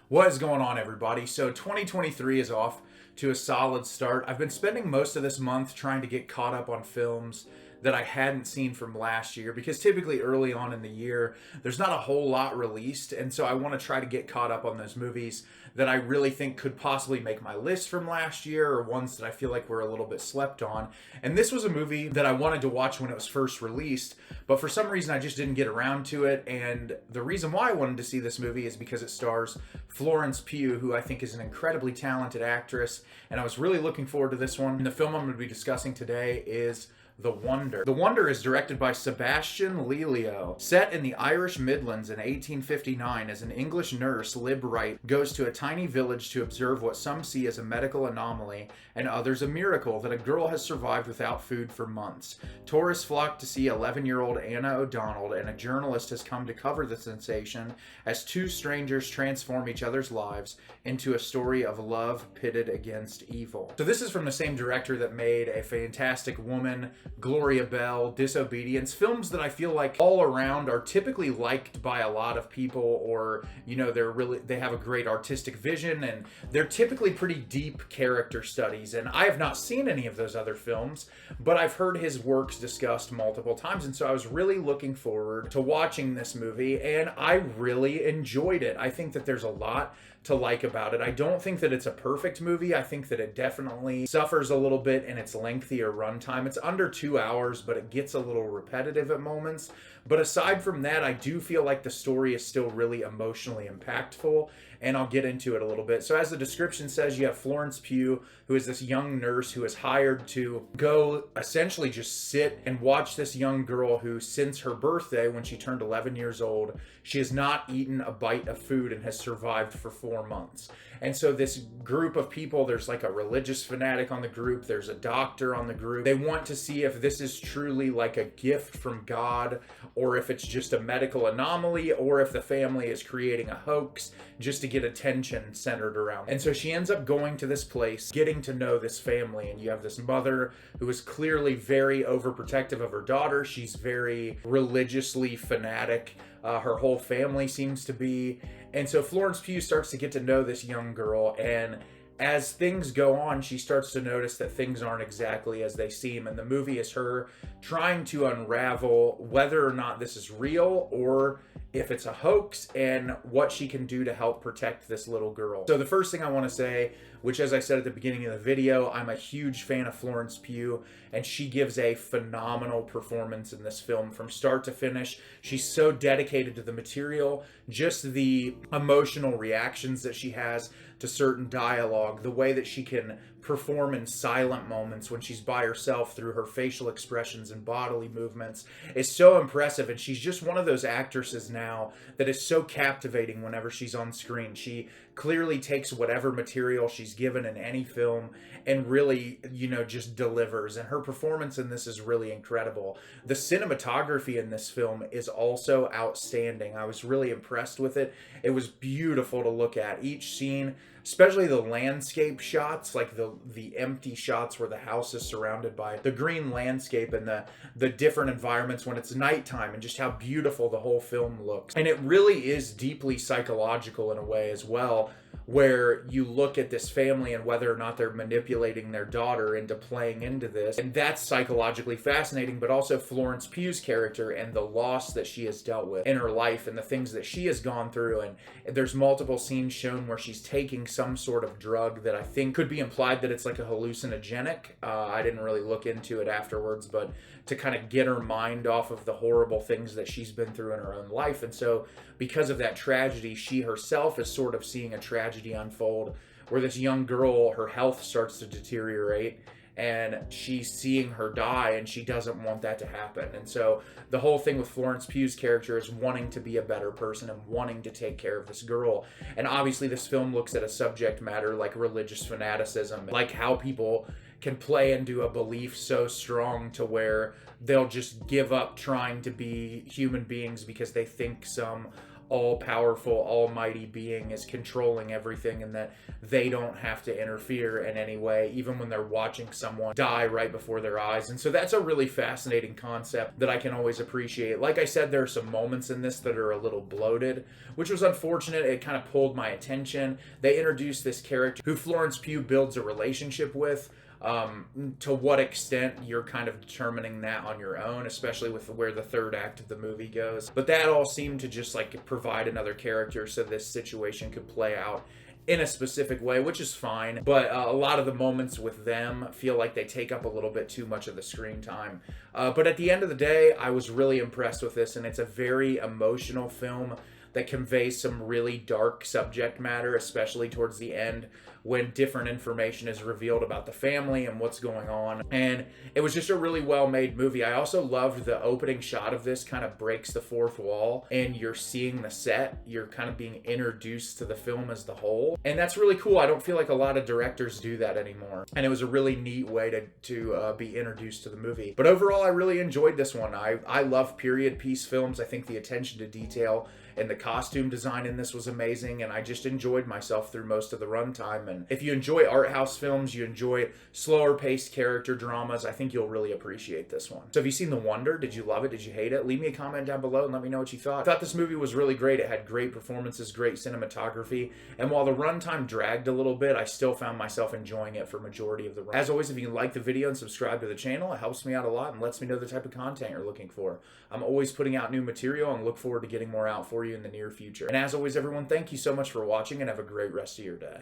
What is going on, everybody? So 2023 is off to a solid start. I've been spending most of this month trying to get caught up on films that I hadn't seen from last year, because typically early on in the year there's not a whole lot released, and so I want to try to get caught up on those movies that I really think could possibly make my list from last year, or ones that I feel like were a little bit slept on. And this was a movie that I wanted to watch when it was first released, but for some reason I just didn't get around to it. And the reason why I wanted to see this movie is because it stars Florence Pugh, who I think is an incredibly talented actress, and I was really looking forward to this one. And the film I'm going to be discussing today is The Wonder. The Wonder is directed by Sebastián Lelio. Set in the Irish Midlands in 1859, as an English nurse, Lib Wright, goes to a tiny village to observe what some see as a medical anomaly and others a miracle, that a girl has survived without food for months. Tourists flock to see 11-year-old Anna O'Donnell, and a journalist has come to cover the sensation as two strangers transform each other's lives into a story of love pitted against evil. So this is from the same director that made A Fantastic Woman, Gloria Bell, Disobedience, films that I feel like all around are typically liked by a lot of people, or they have a great artistic vision, and they're typically pretty deep character studies. And I have not seen any of those other films, but I've heard his works discussed multiple times, and so I was really looking forward to watching this movie, and I really enjoyed it. I think that there's a lot to like about it. I don't think that it's a perfect movie. I think that it definitely suffers a little bit in its lengthier runtime. It's under 2 hours, but it gets a little repetitive at moments. But aside from that, I do feel like the story is still really emotionally impactful, and I'll get into it a little bit. So as the description says, you have Florence Pugh, who is this young nurse who is hired to go essentially just sit and watch this young girl who, since her birthday, when she turned 11 years old, she has not eaten a bite of food and has survived for 4 months. And so this group of people, there's like a religious fanatic on the group, there's a doctor on the group. They want to see if this is truly like a gift from God, or if it's just a medical anomaly, or if the family is creating a hoax just to get attention centered around. And so she ends up going to this place, getting to know this family, and you have this mother who is clearly very overprotective of her daughter. She's very religiously fanatic. Her whole family seems to be. And so Florence Pugh starts to get to know this young girl, and as things go on, she starts to notice that things aren't exactly as they seem. And the movie is her trying to unravel whether or not this is real, or if it's a hoax, and what she can do to help protect this little girl. So the first thing I want to say, which, as I said at the beginning of the video, I'm a huge fan of Florence Pugh, and she gives a phenomenal performance in this film from start to finish. She's so dedicated to the material, just the emotional reactions that she has to certain dialogue, the way that she can perform in silent moments when she's by herself through her facial expressions and bodily movements is so impressive. And she's just one of those actresses now that is so captivating whenever she's on screen. She clearly takes whatever material she's given in any film and really, just delivers. And her performance in this is really incredible. The cinematography in this film is also outstanding. I was really impressed with it. It was beautiful to look at. Each scene, especially the landscape shots, like the empty shots where the house is surrounded by the green landscape, and the different environments when it's nighttime, and just how beautiful the whole film looks. And it really is deeply psychological in a way as well, where you look at this family and whether or not they're manipulating their daughter into playing into this. And that's psychologically fascinating, but also Florence Pugh's character and the loss that she has dealt with in her life and the things that she has gone through. And there's multiple scenes shown where she's taking some sort of drug that I think could be implied that it's like a hallucinogenic. I didn't really look into it afterwards, but to kind of get her mind off of the horrible things that she's been through in her own life. And so because of that tragedy, she herself is sort of seeing a tragedy unfold where this young girl, her health starts to deteriorate, and she's seeing her die, and she doesn't want that to happen. And so the whole thing with Florence Pugh's character is wanting to be a better person and wanting to take care of this girl. And obviously this film looks at a subject matter like religious fanaticism, like how people can play into a belief so strong to where they'll just give up trying to be human beings because they think some all-powerful, almighty being is controlling everything, and that they don't have to interfere in any way, even when they're watching someone die right before their eyes. And so that's a really fascinating concept that I can always appreciate. Like I said, there are some moments in this that are a little bloated, which was unfortunate. It kind of pulled my attention. They introduced this character who Florence Pugh builds a relationship with. To what extent you're kind of determining that on your own, especially with where the third act of the movie goes. But that all seemed to just like provide another character so this situation could play out in a specific way, which is fine. But a lot of the moments with them feel like they take up a little bit too much of the screen time. But at the end of the day, I was really impressed with this, and it's a very emotional film that conveys some really dark subject matter, especially towards the end when different information is revealed about the family and what's going on. And it was just a really well-made movie. I also loved the opening shot of this kind of breaks the fourth wall, and you're seeing the set. You're kind of being introduced to the film as the whole. And that's really cool. I don't feel like a lot of directors do that anymore. And it was a really neat way to be introduced to the movie. But overall, I really enjoyed this one. I love period piece films. I think the attention to detail and the costume design in this was amazing, and I just enjoyed myself through most of the runtime. And if you enjoy art house films, you enjoy slower paced character dramas, I think you'll really appreciate this one. So have you seen The Wonder? Did you love it? Did you hate it? Leave me a comment down below and let me know what you thought. I thought this movie was really great. It had great performances, great cinematography, and while the runtime dragged a little bit, I still found myself enjoying it for majority of the run. As always, if you can like the video and subscribe to the channel, it helps me out a lot and lets me know the type of content you're looking for. I'm always putting out new material and look forward to getting more out for you in the near future. And as always, everyone, thank you so much for watching, and have a great rest of your day.